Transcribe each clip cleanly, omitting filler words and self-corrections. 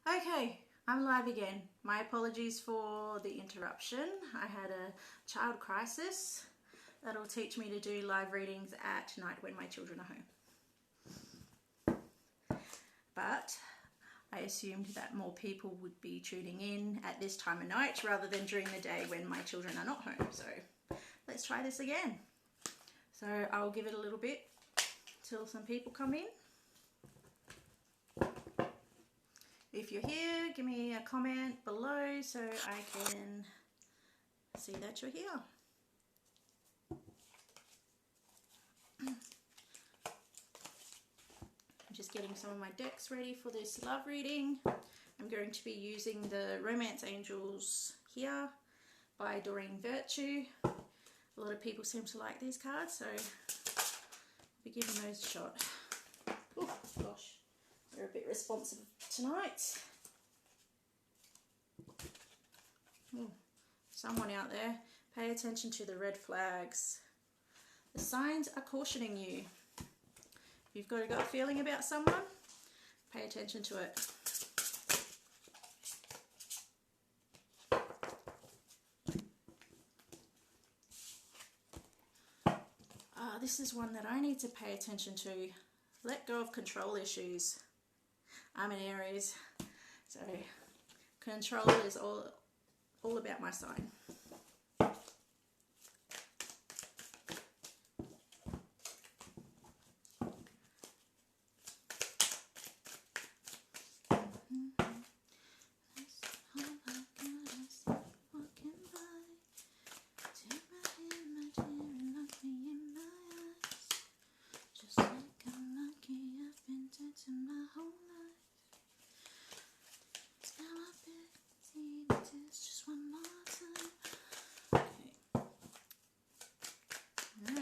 Okay, I'm live again. My apologies for the interruption. I had a child crisis that'll teach me to do live readings at night when my children are home. But I assumed that more people would be tuning in at this time of night rather than during the day when my children are not home. So let's try this again. So I'll give it a little bit till some people come in. If you're here, give me a comment below so I can see that you're here. I'm just getting some of my decks ready for this love reading. I'm going to be using the Romance Angels here by Doreen Virtue. A lot of people seem to like these cards, so I'll be giving those a shot. Oh gosh, they're a bit responsive tonight. Ooh, someone out there, pay attention to the red flags. The signs are cautioning you. If you've got a gut feeling about someone, pay attention to it. This is one that I need to pay attention to. Let go of control issues. I'm an Aries, so control is all about my sign.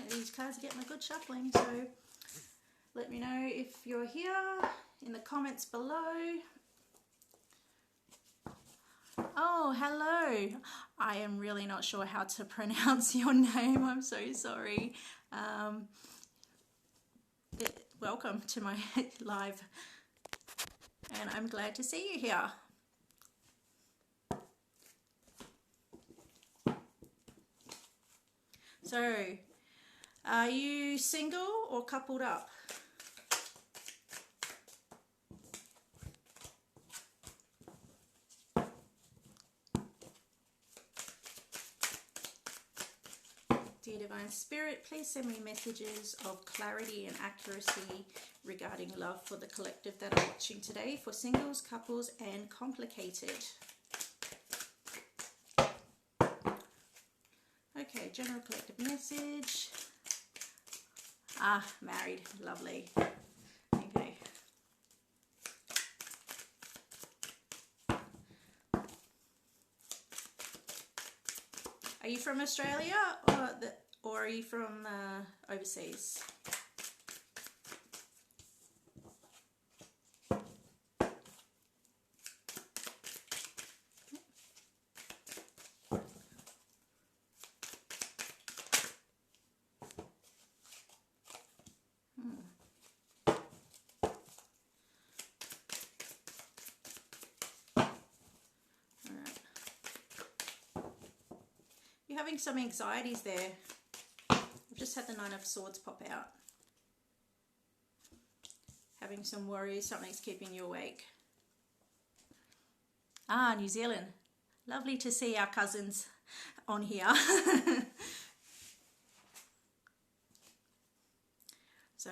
These cards are getting a good shuffling, so let me know if you're here in the comments below. Oh, hello. I am really not sure how to pronounce your name. I'm so sorry. Welcome to my live, and I'm glad to see you here. So, are you single or coupled up? Dear Divine Spirit, please send me messages of clarity and accuracy regarding love for the collective that are watching today, for singles, couples, and complicated. Okay, general collective message. Married, lovely. Okay. Are you from Australia or are you from overseas? You're having some anxieties there. I've just had the Nine of Swords pop out. Having some worries, something's keeping you awake. New Zealand. Lovely to see our cousins on here. So,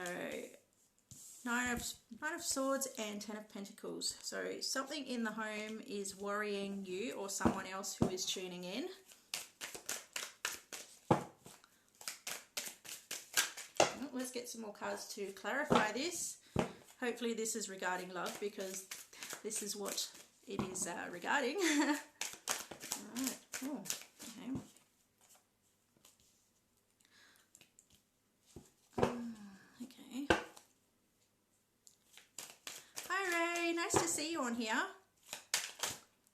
Nine of Swords and Ten of Pentacles. So something in the home is worrying you or someone else who is tuning in. Let's get some more cards to clarify this. Hopefully this is regarding love, because this is what it is regarding. Alright. Oh, okay. Okay. Hi Ray, nice to see you on here.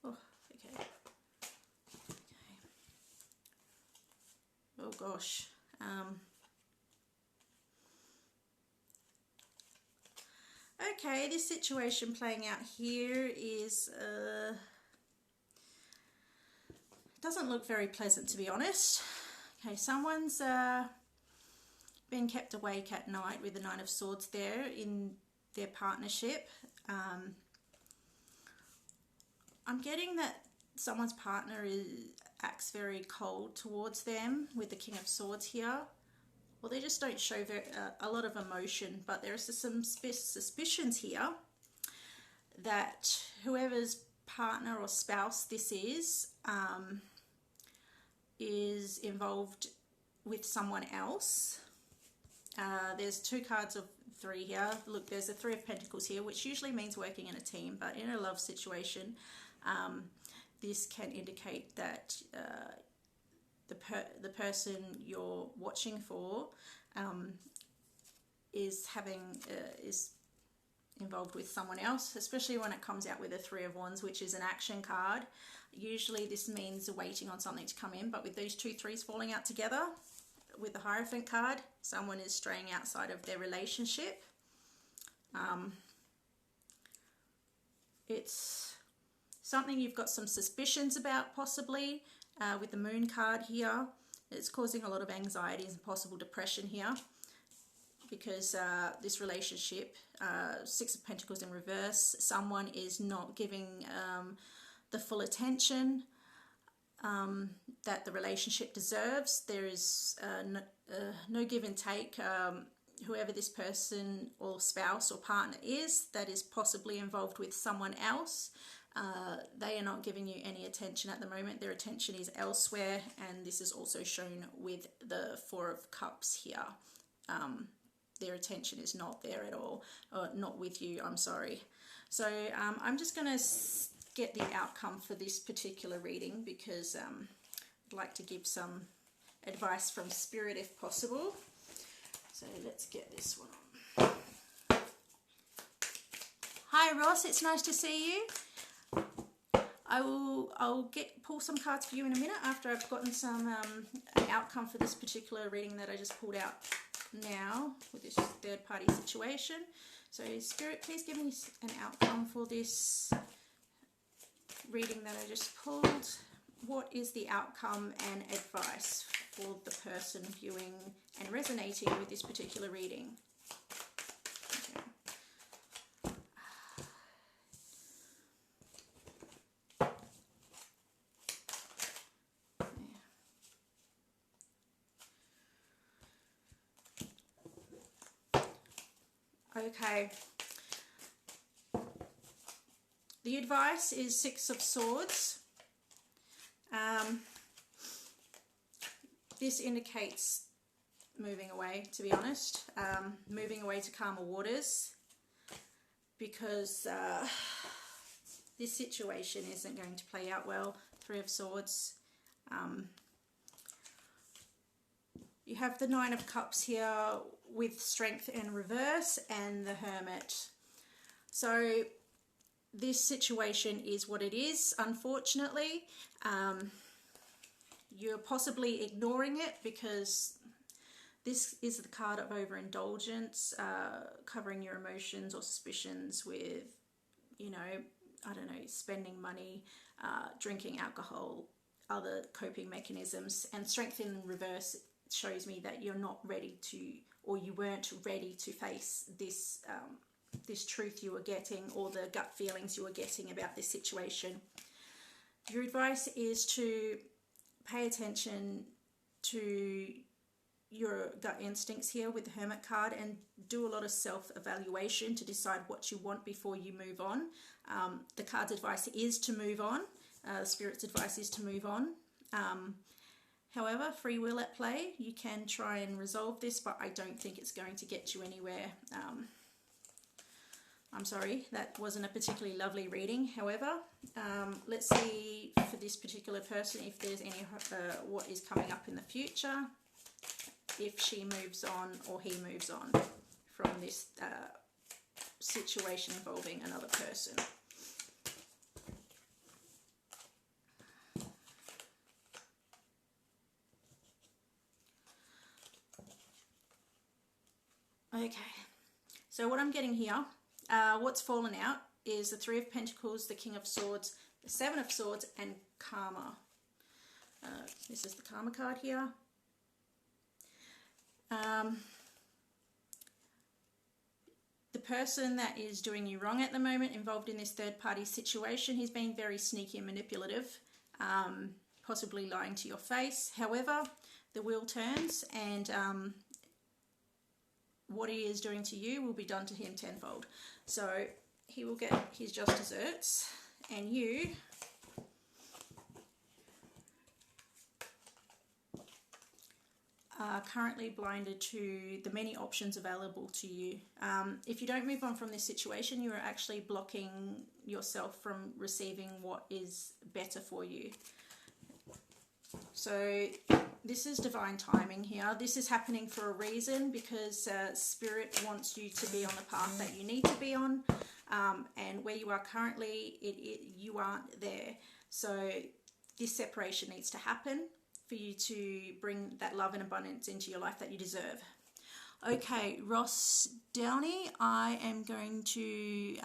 Oh, okay. Okay. Oh gosh. Okay, this situation playing out here is doesn't look very pleasant, to be honest. Okay, someone's being kept awake at night with the Nine of Swords there in their partnership. I'm getting that someone's partner acts very cold towards them with the King of Swords here. Well, they just don't show a lot of emotion, but there are some suspicions here that whoever's partner or spouse this is involved with someone else. There's 2 cards of 3 here. Look, there's a 3 of Pentacles here, which usually means working in a team, but in a love situation, this can indicate that the person you're watching for is involved with someone else, especially when it comes out with a 3 of Wands, which is an action card. Usually this means waiting on something to come in, but with these 2 threes falling out together with the Hierophant card, someone is straying outside of their relationship. It's something you've got some suspicions about, possibly. With the Moon card here, it's causing a lot of anxiety and possible depression here, because this relationship, 6 of Pentacles in reverse, someone is not giving the full attention that the relationship deserves. There is no give and take. Whoever this person or spouse or partner is that is possibly involved with someone else, they are not giving you any attention at the moment. Their attention is elsewhere, and this is also shown with the 4 of Cups here. Their attention is not there at all, or not with you, I'm sorry. So I'm just going to get the outcome for this particular reading, because I'd like to give some advice from Spirit if possible. So let's get this one on. Hi Ross, it's nice to see you. I'll pull some cards for you in a minute after I've gotten some an outcome for this particular reading that I just pulled out now with this third party situation. So Spirit, please give me an outcome for this reading that I just pulled. What is the outcome and advice for the person viewing and resonating with this particular reading? Okay. The advice is 6 of Swords. This indicates moving away, to be honest. Moving away to calmer waters, because this situation isn't going to play out well. 3 of Swords. You have the 9 of Cups here with Strength in reverse and the Hermit. So this situation is what it is, unfortunately. You're possibly ignoring it because this is the card of overindulgence, covering your emotions or suspicions with, you know, I don't know, spending money, drinking alcohol, other coping mechanisms. And Strength in reverse shows me that you're not ready to, or you weren't ready to face this this truth you were getting, or the gut feelings you were getting about this situation. Your advice is to pay attention to your gut instincts here with the Hermit card, and do a lot of self-evaluation to decide what you want before you move on. The card's advice is to move on. Spirit's advice is to move on. However, free will at play. You can try and resolve this, but I don't think it's going to get you anywhere. I'm sorry, that wasn't a particularly lovely reading. However, let's see for this particular person if there's any what is coming up in the future, if she moves on or he moves on from this situation involving another person. Okay, so what I'm getting here, what's fallen out is the Three of Pentacles, the King of Swords, the Seven of Swords, and Karma. This is the Karma card here. The person that is doing you wrong at the moment, involved in this third-party situation, he's being very sneaky and manipulative, possibly lying to your face. However, the wheel turns, and what he is doing to you will be done to him tenfold. So he will get his just desserts, and you are currently blinded to the many options available to you. If you don't move on from this situation, you are actually blocking yourself from receiving what is better for you. So this is divine timing here. This is happening for a reason, because Spirit wants you to be on the path that you need to be on, and where you are currently, you aren't there. So this separation needs to happen for you to bring that love and abundance into your life that you deserve. Okay, Ross Downey, I am going to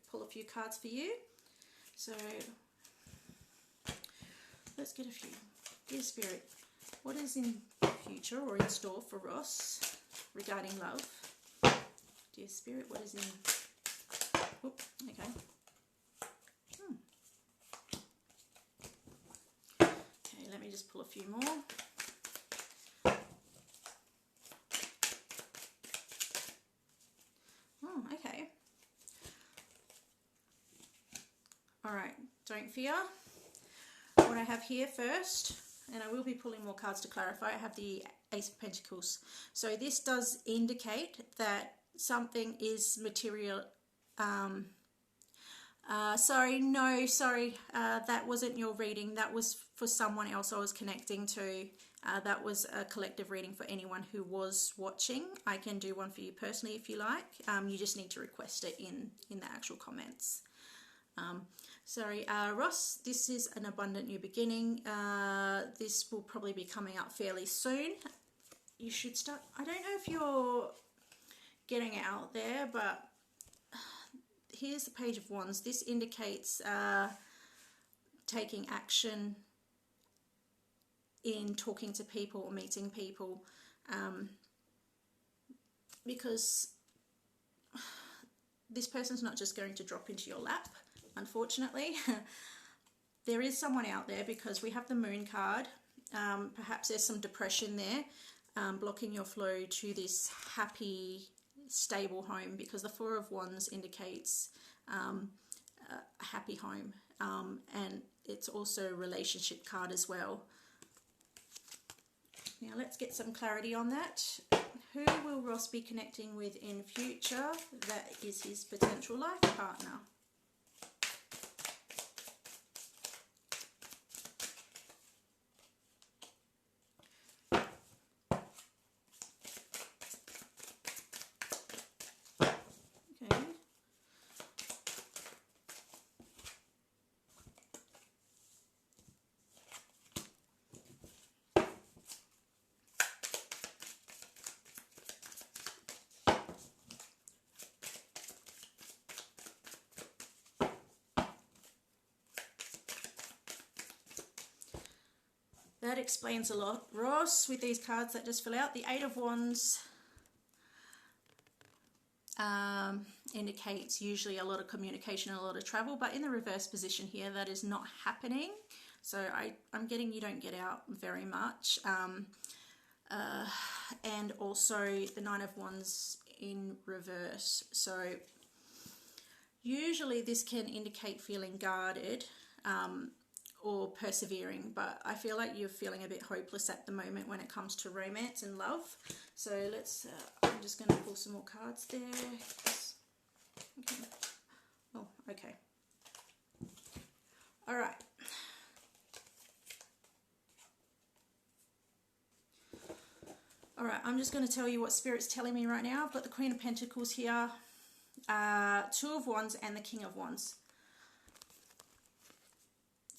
pull a few cards for you. So let's get a few. Dear Spirit, what is in future or in store for Ross regarding love? Dear Spirit, what is in... Oop, okay. Okay, let me just pull a few more. Oh, okay. Alright, don't fear. What I have here first, and I will be pulling more cards to clarify, I have the Ace of Pentacles. So this does indicate that something is material. That wasn't your reading. That was for someone else I was connecting to. That was a collective reading for anyone who was watching. I can do one for you personally if you like. You just need to request it in the actual comments. Ross, this is an abundant new beginning. This will probably be coming up fairly soon. You should start, I don't know if you're getting it out there, but here's the Page of Wands. This indicates taking action in talking to people or meeting people, because this person's not just going to drop into your lap, unfortunately. There is someone out there, because we have the Moon card. Perhaps there's some depression there, blocking your flow to this happy, stable home, because the Four of Wands indicates a happy home, and it's also a relationship card as well. Now let's get some clarity on that. Who will Ross be connecting with in future that is his potential life partner? That explains a lot, Ross, with these cards that just fill out. The Eight of Wands indicates usually a lot of communication and a lot of travel, but in the reverse position here, that is not happening. So I'm getting you don't get out very much. And also the Nine of Wands in reverse. So usually this can indicate feeling guarded, or persevering, but I feel like you're feeling a bit hopeless at the moment when it comes to romance and love. So let's, I'm just going to pull some more cards there. Okay. Oh, okay. All right. All right, I'm just going to tell you what Spirit's telling me right now. I've got the Queen of Pentacles here, Two of Wands, and the King of Wands.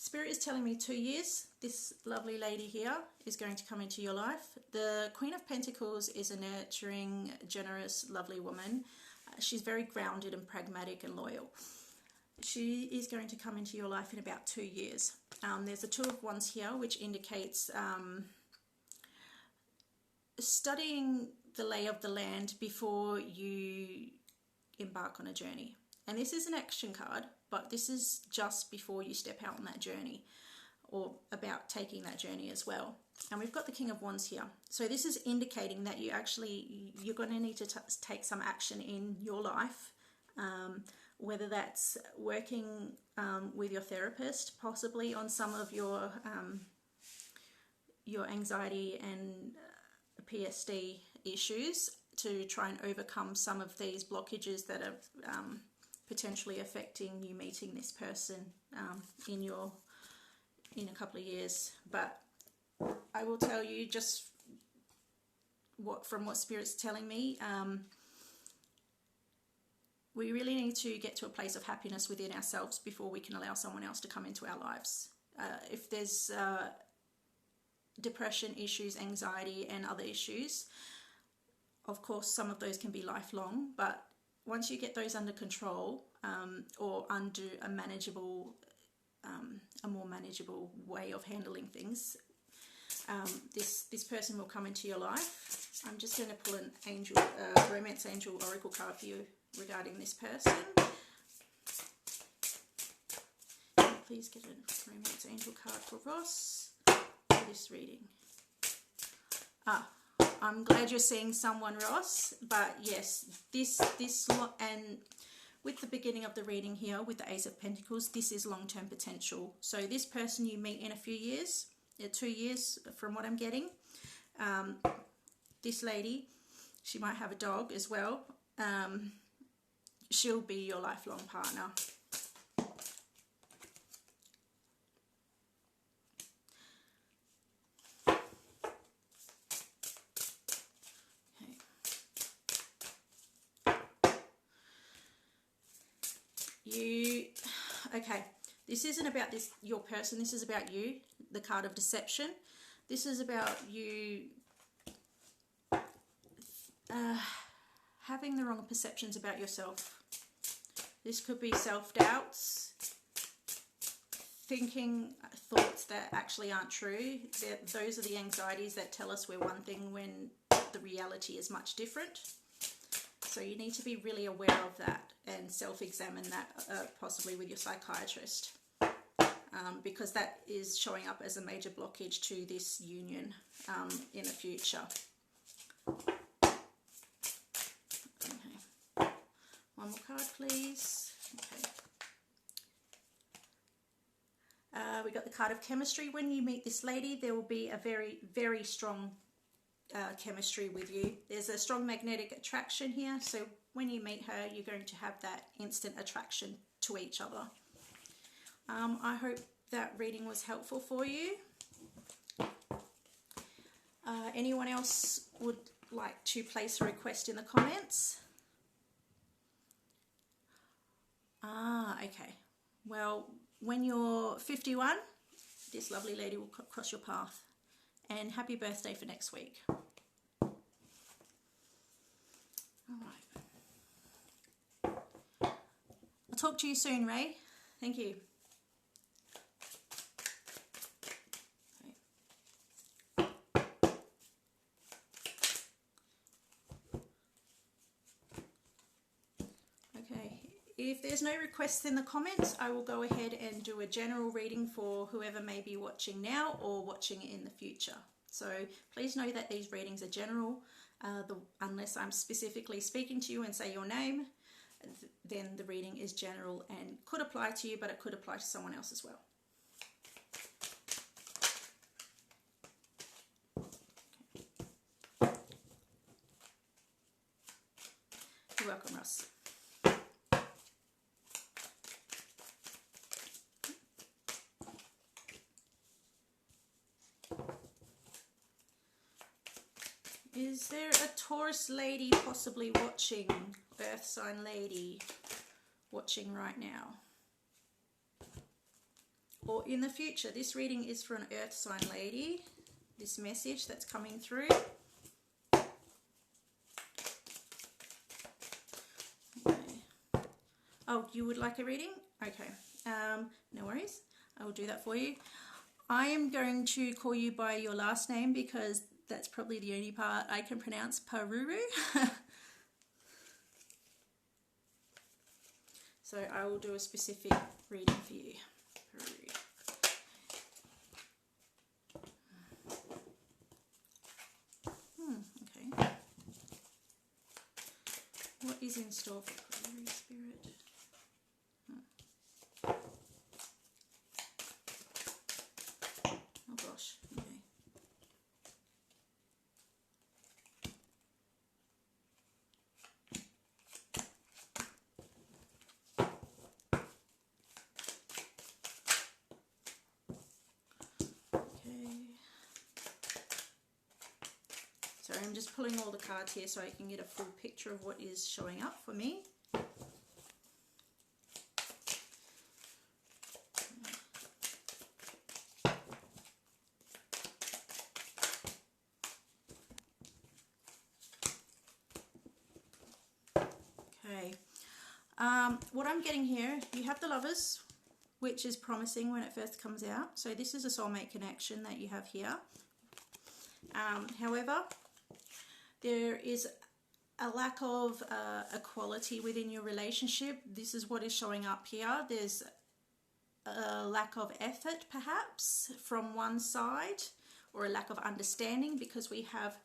Spirit is telling me 2 years, this lovely lady here is going to come into your life. The Queen of Pentacles is a nurturing, generous, lovely woman. She's very grounded and pragmatic and loyal. She is going to come into your life in about 2 years. There's a Two of Wands here, which indicates studying the lay of the land before you embark on a journey. And this is an action card, but this is just before you step out on that journey, or about taking that journey as well. And we've got the King of Wands here. So this is indicating that you're going to need to take some action in your life, whether that's working with your therapist, possibly on some of your anxiety and PSD issues, to try and overcome some of these blockages that are potentially affecting you meeting this person in a couple of years. But I will tell you just from what Spirit's telling me, we really need to get to a place of happiness within ourselves before we can allow someone else to come into our lives. If there's depression issues, anxiety and other issues, of course some of those can be lifelong, but once you get those under control, or under a more manageable way of handling things, this person will come into your life. I'm just going to pull an romance angel oracle card for you regarding this person. Please get a romance angel card for Ross for this reading. I'm glad you're seeing someone, Ross, but yes, and with the beginning of the reading here with the Ace of Pentacles, this is long-term potential. So this person you meet in a few years, 2 years from what I'm getting, this lady, she might have a dog as well, she'll be your lifelong partner. Okay, this isn't about your person, this is about you, the card of deception. This is about you having the wrong perceptions about yourself. This could be self-doubts, thinking thoughts that actually aren't true. Those are the anxieties that tell us we're one thing when the reality is much different. So you need to be really aware of that and self-examine that, possibly with your psychiatrist, because that is showing up as a major blockage to this union in the future. Okay. One more card, please. Okay. We got the card of chemistry. When you meet this lady, there will be a very, very strong chemistry with you. There's a strong magnetic attraction here, so when you meet her, you're going to have that instant attraction to each other. I hope that reading was helpful for you. Anyone else would like to place a request in the comments? Okay. Well, when you're 51, this lovely lady will cross your path. And happy birthday for next week. All right. I'll talk to you soon, Ray. Thank you. Okay. If there's no requests in the comments, I will go ahead and do a general reading for whoever may be watching now or watching in the future. So please know that these readings are general. Unless I'm specifically speaking to you and say your name, then the reading is general and could apply to you, but it could apply to someone else as well. You're welcome, Ross. Is there a Taurus lady possibly watching, Earth sign lady watching right now? Or in the future? This reading is for an Earth sign lady, this message that's coming through. Oh, you would like a reading? Okay. No worries. I will do that for you. I am going to call you by your last name because that's probably the only part I can pronounce, Paruru. So I will do a specific reading for you. Paruru. Okay. What is in store for Paruru Spirit? Oh gosh, okay. Sorry, I'm just pulling all the cards here so I can get a full picture of what is showing up for me. Okay. What I'm getting here, you have the Lovers, which is promising when it first comes out. So this is a soulmate connection that you have here. However, there is a lack of equality within your relationship. This is what is showing up here. There's a lack of effort, perhaps, from one side, or a lack of understanding, because we have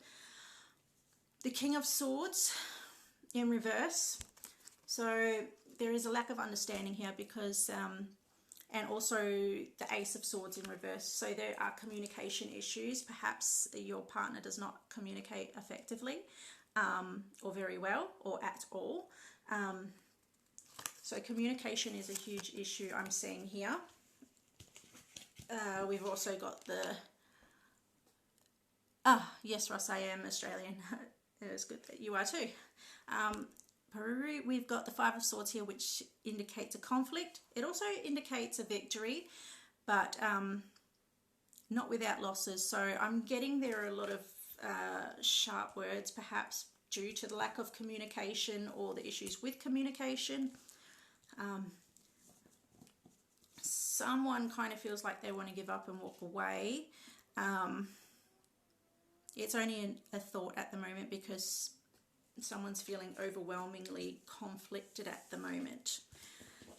the King of Swords in reverse. So there is a lack of understanding here because, and also the Ace of Swords in reverse. So there are communication issues. Perhaps your partner does not communicate effectively, or very well, or at all. So communication is a huge issue I'm seeing here. We've also got the, yes, Ross, I am Australian. It is good that you are too. Paruru, we've got the Five of Swords here, which indicates a conflict. It also indicates a victory, but not without losses. So I'm getting there a lot of sharp words, perhaps due to the lack of communication or the issues with communication. Someone kind of feels like they want to give up and walk away. It's only a thought at the moment because someone's feeling overwhelmingly conflicted at the moment.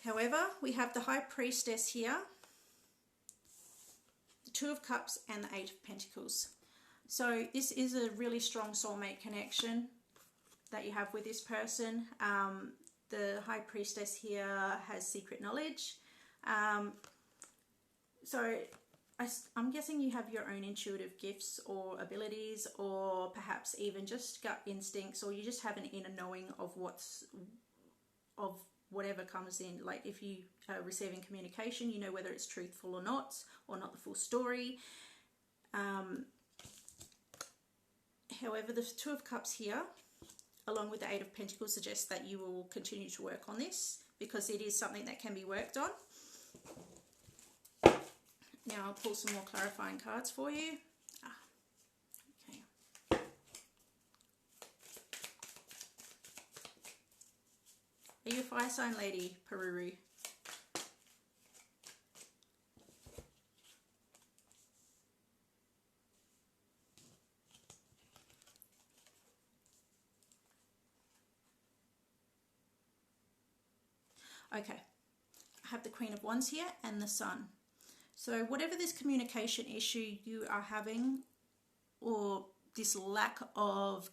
However, we have the High Priestess here, the Two of Cups, and the Eight of Pentacles. So this is a really strong soulmate connection that you have with this person. The High Priestess here has secret knowledge. So I'm guessing you have your own intuitive gifts or abilities, or perhaps even just gut instincts, or you just have an inner knowing of whatever comes in. Like if you are receiving communication, you know whether it's truthful or not the full story. However, the Two of Cups here, along with the Eight of Pentacles, suggests that you will continue to work on this because it is something that can be worked on. Now I'll pull some more clarifying cards for you. Okay. Are you a fire sign lady, Paruru? Okay. I have the Queen of Wands here and the Sun. So whatever this communication issue you are having, or this lack of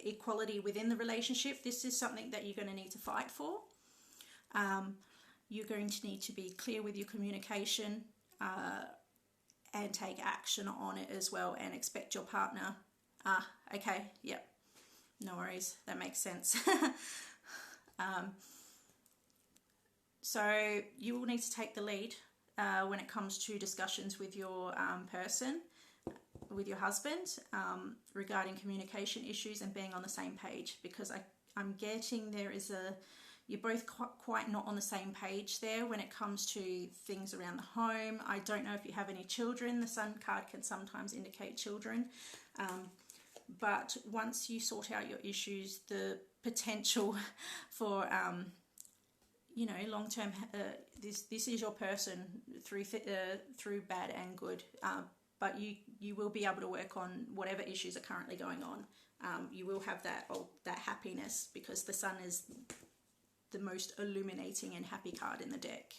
equality within the relationship, this is something that you're going to need to fight for. You're going to need to be clear with your communication and take action on it as well, and expect your partner. Okay, yep, no worries, that makes sense. So you will need to take the lead when it comes to discussions with your person, with your husband, regarding communication issues and being on the same page, because I'm getting you're both quite not on the same page there when it comes to things around the home. I don't know if you have any children. The Sun card can sometimes indicate children. But once you sort out your issues, the potential for you know, long term, this is your person through bad and good. But you will be able to work on whatever issues are currently going on. You will have that happiness, because the Sun is the most illuminating and happy card in the deck.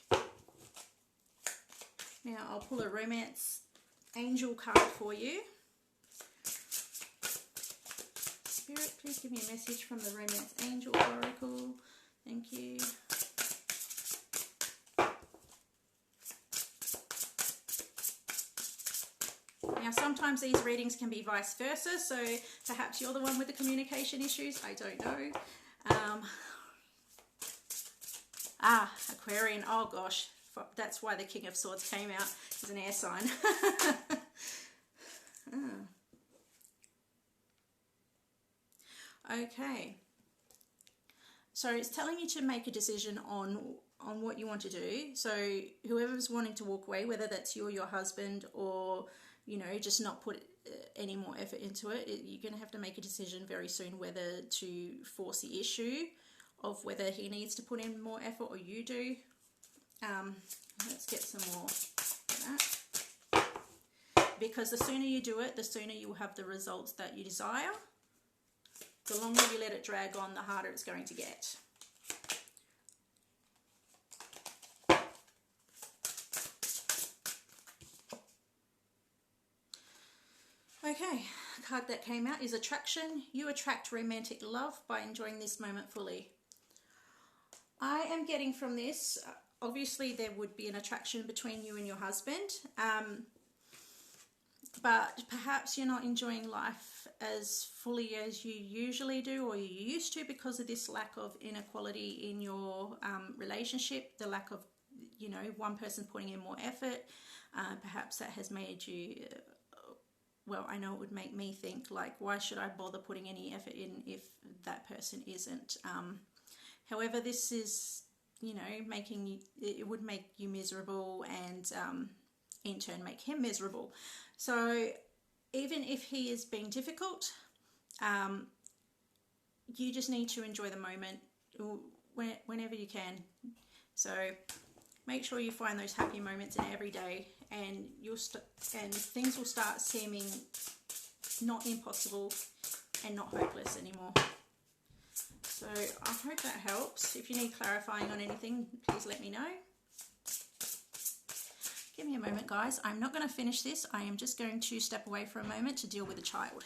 Now I'll pull a romance angel card for you. Spirit, please give me a message from the romance angel oracle. Thank you. Now sometimes these readings can be vice versa, so perhaps you're the one with the communication issues, I don't know. Aquarian, oh gosh, that's why the King of Swords came out, as an air sign. Okay, so it's telling you to make a decision on what you want to do. So whoever's wanting to walk away, whether that's you or your husband, or, you know, just not put any more effort into it, you're going to have to make a decision very soon whether to force the issue of whether he needs to put in more effort or you do. Let's get some more of that. Because the sooner you do it, the sooner you will have the results that you desire. The longer you let it drag on, the harder it's going to get. Okay, the card that came out is Attraction. You attract romantic love by enjoying this moment fully. I am getting from this, obviously there would be an attraction between you and your husband, but perhaps you're not enjoying life as fully as you usually do or you used to, because of this lack of inequality in your relationship, the lack of, you know, one person putting in more effort. Perhaps that has made you, well, I know it would make me think, like, why should I bother putting any effort in if that person isn't? However, this is, you know, it would make you miserable, and in turn make him miserable. So even if he is being difficult, you just need to enjoy the moment whenever you can. So make sure you find those happy moments in every day, and things will start seeming not impossible and not hopeless anymore. So I hope that helps. If you need clarifying on anything, please let me know. Give me a moment, guys. I'm not going to finish this. I am just going to step away for a moment to deal with a child.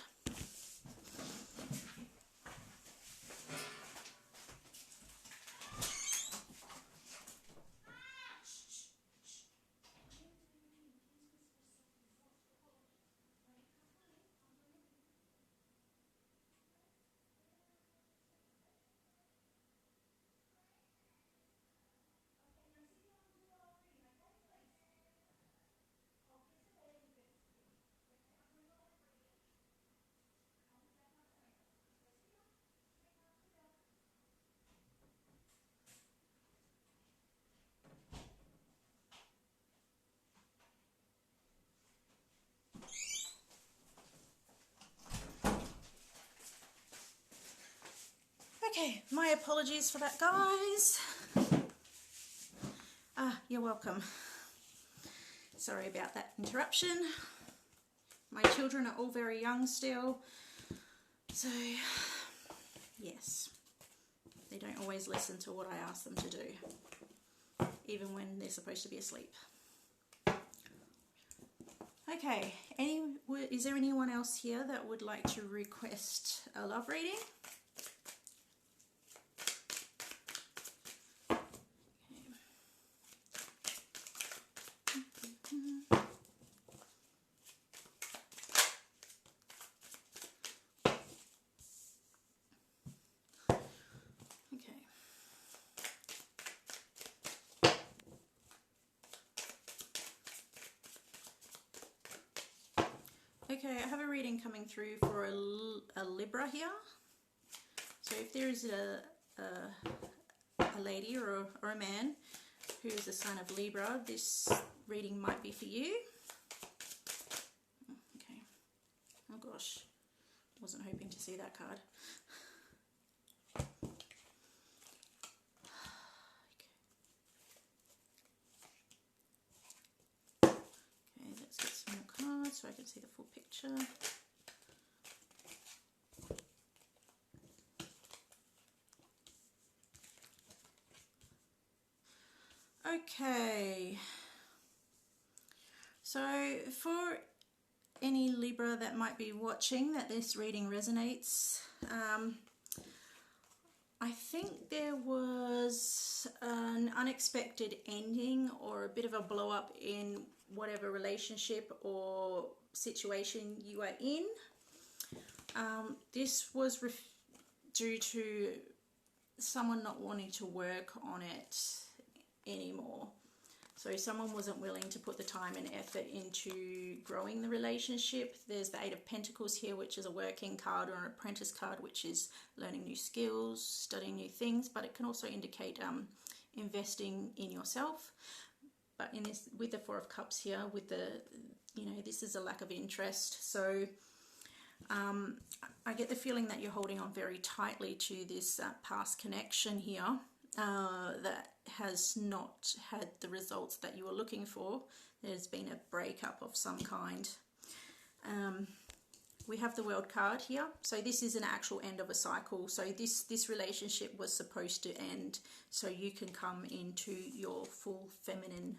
Okay, my apologies for that, guys. You're welcome. Sorry about that interruption. My children are all very young still, so yes, they don't always listen to what I ask them to do, even when they're supposed to be asleep. Okay, is there anyone else here that would like to request a love reading? Okay, I have a reading coming through for a Libra here. So if there is a lady or a man who is a sign of Libra, this reading might be for you. Okay. Oh gosh, wasn't hoping to see that card. so I can see the full picture. Okay, so for any Libra that might be watching that this reading resonates, I think there was an unexpected ending or a bit of a blow up in whatever relationship or situation you are in. This was due to someone not wanting to work on it anymore. So someone wasn't willing to put the time and effort into growing the relationship. There's the Eight of Pentacles here, which is a working card or an apprentice card, which is learning new skills, studying new things, but it can also indicate investing in yourself. But in this, with the Four of Cups here, with the, this is a lack of interest. So I get the feeling that you're holding on very tightly to this past connection here that has not had the results that you were looking for. There's been a breakup of some kind. We have the World card here. So this is an actual end of a cycle. So this relationship was supposed to end so you can come into your full feminine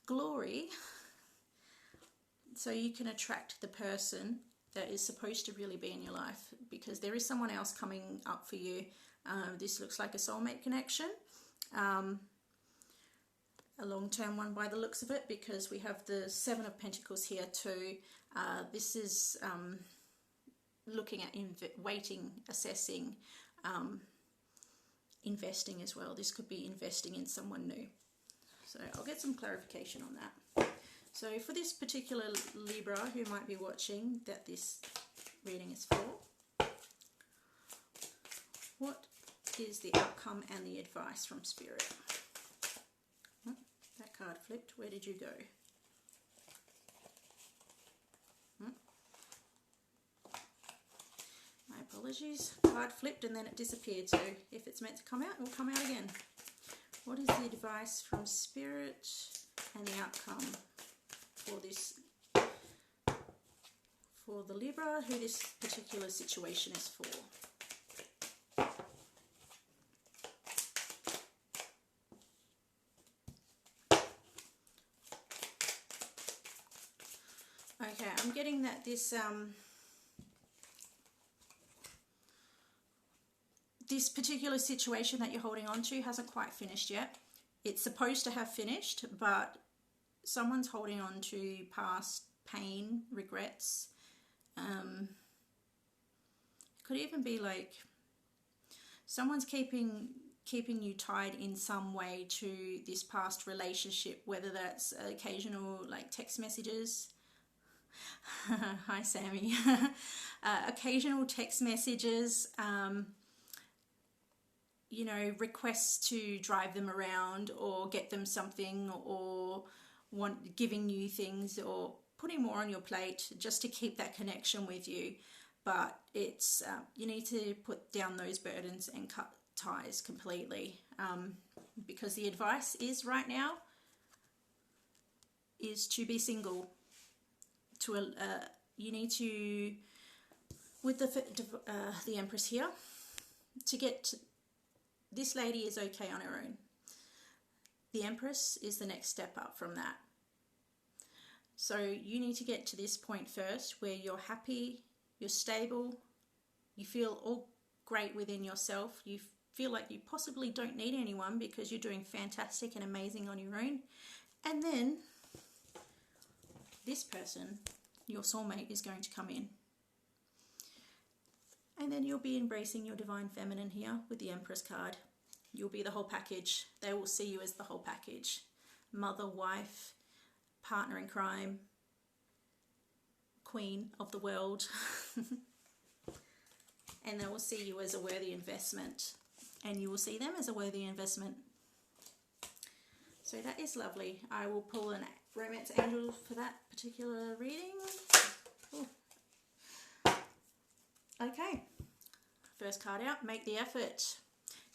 glory. So you can attract the person that is supposed to really be in your life, because there is someone else coming up for you. This looks like a soulmate connection. A long-term one by the looks of it, because we have the Seven of Pentacles here too. This is looking at waiting, assessing, investing as well. This could be investing in someone new. So I'll get some clarification on that. So for this particular Libra who might be watching that this reading is for, what is the outcome and the advice from Spirit? That card flipped. Where did you go? My apologies. Card flipped and then it disappeared. So if it's meant to come out, it will come out again. What is the advice from Spirit and the outcome for this, for the Libra who this particular situation is for? Okay, I'm getting that this this particular situation that you're holding on to hasn't quite finished yet. It's supposed to have finished, but someone's holding on to past pain, regrets. It could even be like someone's keeping you tied in some way to this past relationship, whether that's occasional like text messages. Hi Sammy. Occasional text messages, requests to drive them around or get them something, or giving you things or putting more on your plate just to keep that connection with you. But it's you need to put down those burdens and cut ties completely, because the advice is right now is to be single. You need to, with the Empress here, to get this lady is okay on her own. The Empress is the next step up from that. So you need to get to this point first where you're happy, you're stable, you feel all great within yourself, you feel like you possibly don't need anyone because you're doing fantastic and amazing on your own. And then this person, your soulmate, is going to come in. And then you'll be embracing your divine feminine here with the Empress card. You'll be the whole package. They will see you as the whole package. Mother, wife, partner in crime, queen of the world. And they will see you as a worthy investment. And you will see them as a worthy investment. So that is lovely. I will pull an romance angel for that particular reading. Ooh. Okay. First card out. Make the effort.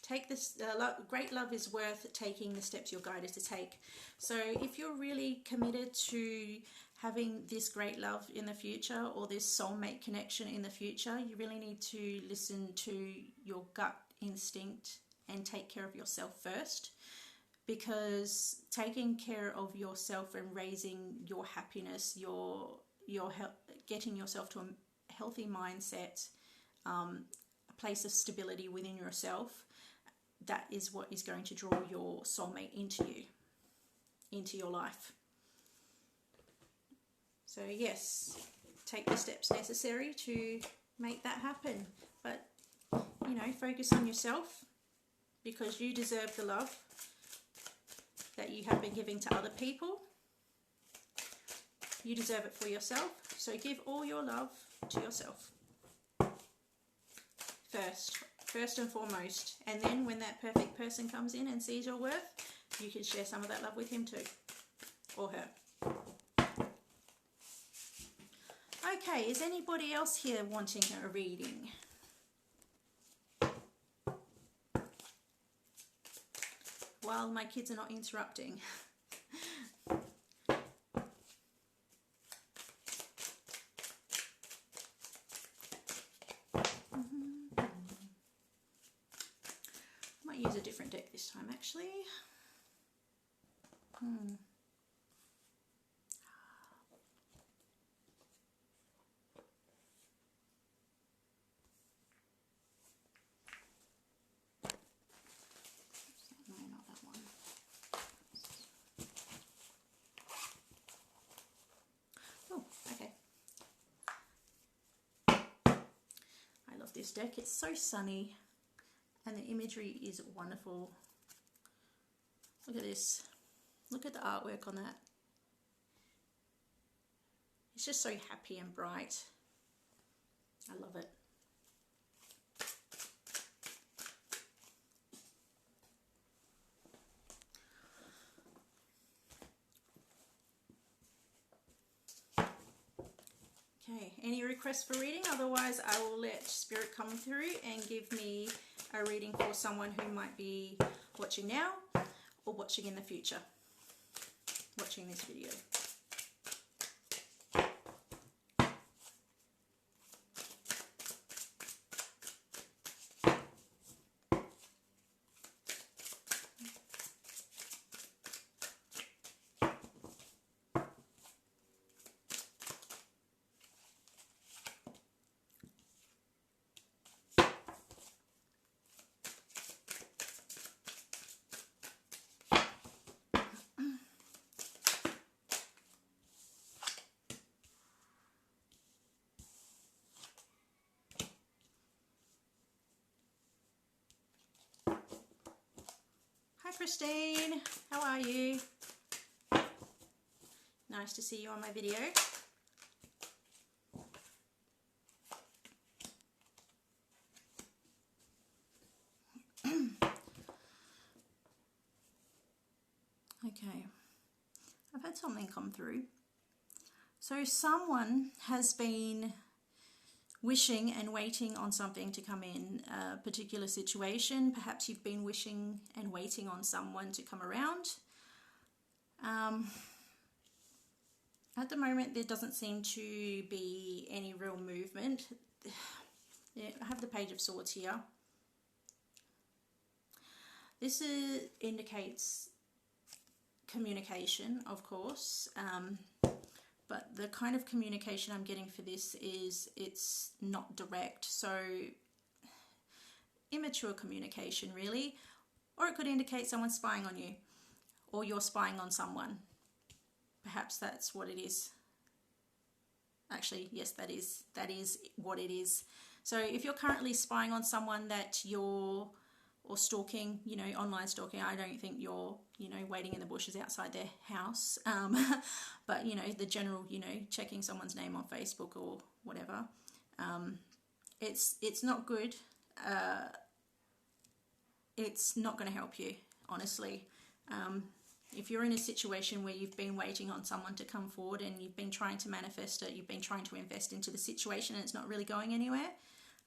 Take this. Great love is worth taking the steps you're guided to take. So if you're really committed to having this great love in the future or this soulmate connection in the future, you really need to listen to your gut instinct and take care of yourself first, because taking care of yourself and raising your happiness, getting yourself to a healthy mindset, a place of stability within yourself, that is what is going to draw your soulmate into you, into your life. So yes, take the steps necessary to make that happen. But, you know, focus on yourself, because you deserve the love that you have been giving to other people. You deserve it for yourself. So give all your love to yourself first and foremost. And then when that perfect person comes in and sees your worth, you can share some of that love with him too, or her. Okay, is anybody else here wanting a reading? While my kids are not interrupting. Might use a different deck this time, actually. This deck, it's so sunny and the imagery is wonderful. Look at this, look at the artwork on that. It's just so happy and bright. I love it. Okay, any requests for reading? Otherwise, I will let Spirit come through and give me a reading for someone who might be watching now or watching in the future, watching this video. Hi Christine, how are you? Nice to see you on my video. Okay, I've had something come through. So someone has been wishing and waiting on something to come in, a particular situation. Perhaps you've been wishing and waiting on someone to come around. At the moment, there doesn't seem to be any real movement. Yeah, I have the Page of Swords here. This indicates communication, of course. But the kind of communication I'm getting for this is it's not direct, so immature communication really, or it could indicate someone spying on you, or you're spying on someone. Perhaps that's what it is. Actually, yes, that is what it is. So if you're currently spying on someone that you're, or stalking, you know, online stalking, I don't think you're, you know, waiting in the bushes outside their house. But, you know, the general, you know, checking someone's name on Facebook or whatever. It's not good. It's not going to help you, honestly. If you're in a situation where you've been waiting on someone to come forward and you've been trying to manifest it, you've been trying to invest into the situation and it's not really going anywhere,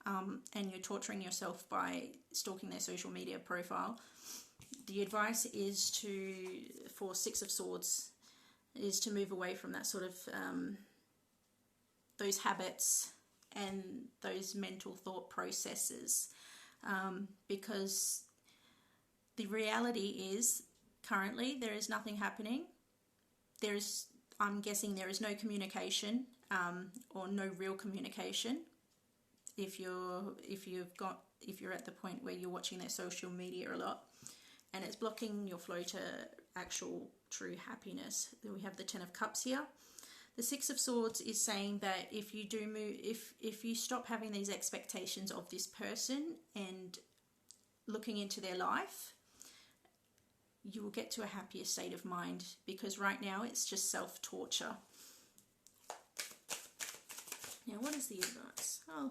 and you're torturing yourself by stalking their social media profile, the advice is for Six of Swords, is to move away from that sort of those habits and those mental thought processes, because the reality is currently there is nothing happening. I'm guessing there is no communication, or no real communication. If you're at the point where you're watching their social media a lot, and it's blocking your flow to actual true happiness. Then we have the Ten of Cups here. The Six of Swords is saying that if you do move, if you stop having these expectations of this person and looking into their life, you will get to a happier state of mind, because right now it's just self-torture. Now, what is the advice? Oh.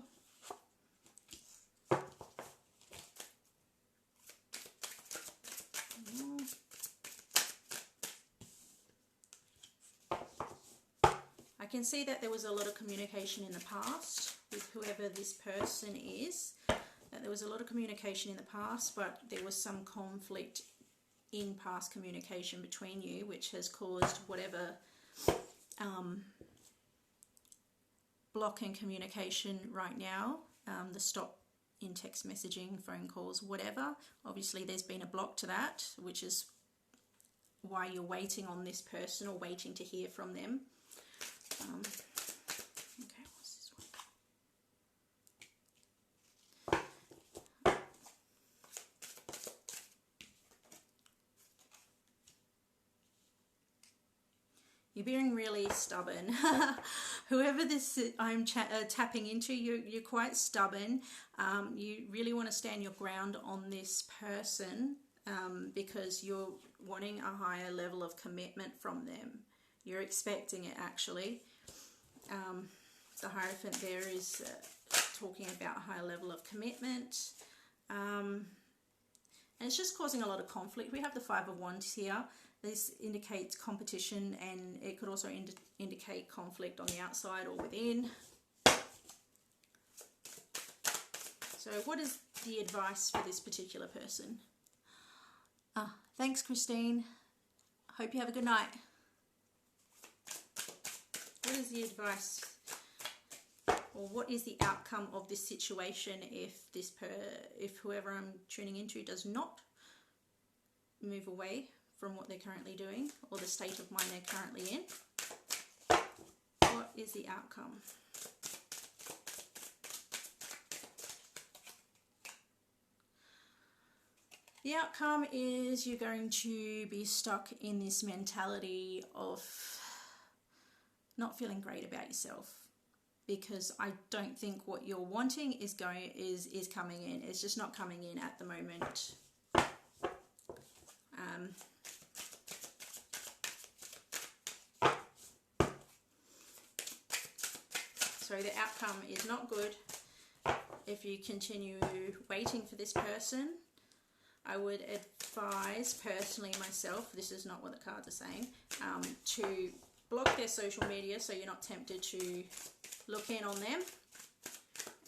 I can see that there was a lot of communication in the past with whoever this person is. That there was a lot of communication in the past, but there was some conflict in past communication between you, which has caused whatever block in communication right now, the stop in text messaging, phone calls, whatever. Obviously there's been a block to that, which is why you're waiting on this person or waiting to hear from them. Okay, what's this one? You're being really stubborn. Whoever this I'm tapping into, you're quite stubborn. You really want to stand your ground on this person, because you're wanting a higher level of commitment from them. You're expecting it, actually. The Hierophant there is talking about a higher level of commitment. And it's just causing a lot of conflict. We have the Five of Wands here. This indicates competition, and it could also indicate conflict on the outside or within. So what is the advice for this particular person? Thanks, Christine. Hope you have a good night. What is the advice, or what is the outcome of this situation if whoever I'm tuning into does not move away from what they're currently doing, or the state of mind they're currently in? What is the outcome? The outcome is you're going to be stuck in this mentality of not feeling great about yourself, because I don't think what you're wanting is coming in. It's just not coming in at the moment. So the outcome is not good. If you continue waiting for this person, I would advise personally myself, this is not what the cards are saying, to block their social media so you're not tempted to look in on them,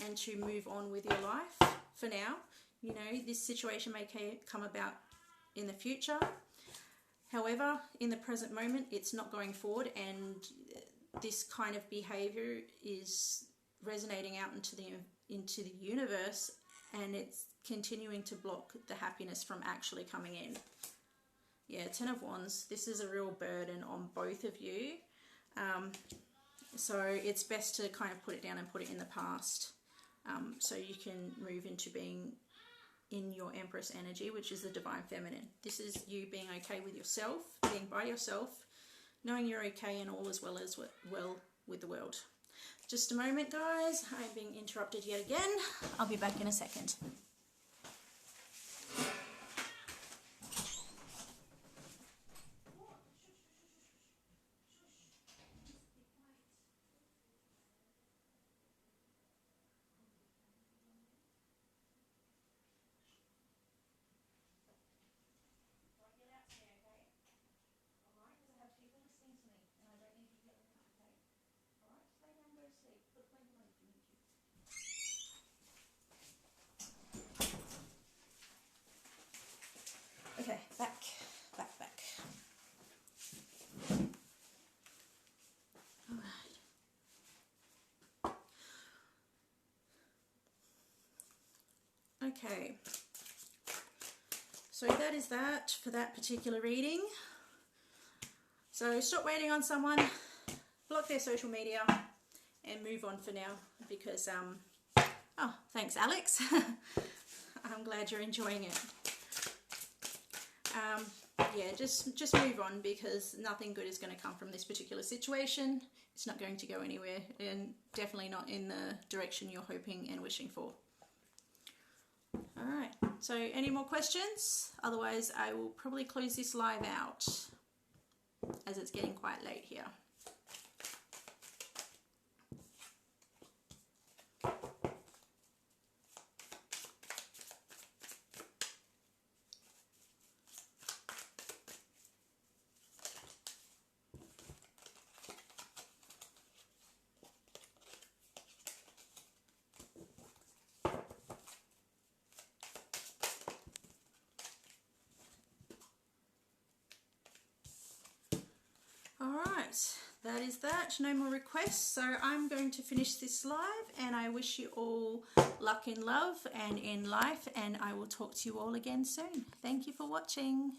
and to move on with your life for now. You know, this situation may come about in the future. However, in the present moment, it's not going forward, and this kind of behavior is resonating out into the universe, and it's continuing to block the happiness from actually coming in. Yeah, Ten of Wands. This is a real burden on both of you. So it's best to kind of put it down and put it in the past, so you can move into being in your Empress energy, which is the Divine Feminine. This is you being okay with yourself, being by yourself, knowing you're okay and all is well with the world. Just a moment, guys. I'm being interrupted yet again. I'll be back in a second. Okay, so that is that for that particular reading. So stop waiting on someone, block their social media, and move on for now because, oh, thanks Alex. I'm glad you're enjoying it. Yeah, just move on because nothing good is going to come from this particular situation. It's not going to go anywhere, and definitely not in the direction you're hoping and wishing for. Alright, so any more questions? Otherwise I will probably close this live out as it's getting quite late here. Alright, that is that. No more requests. So I'm going to finish this live, and I wish you all luck in love and in life, and I will talk to you all again soon. Thank you for watching.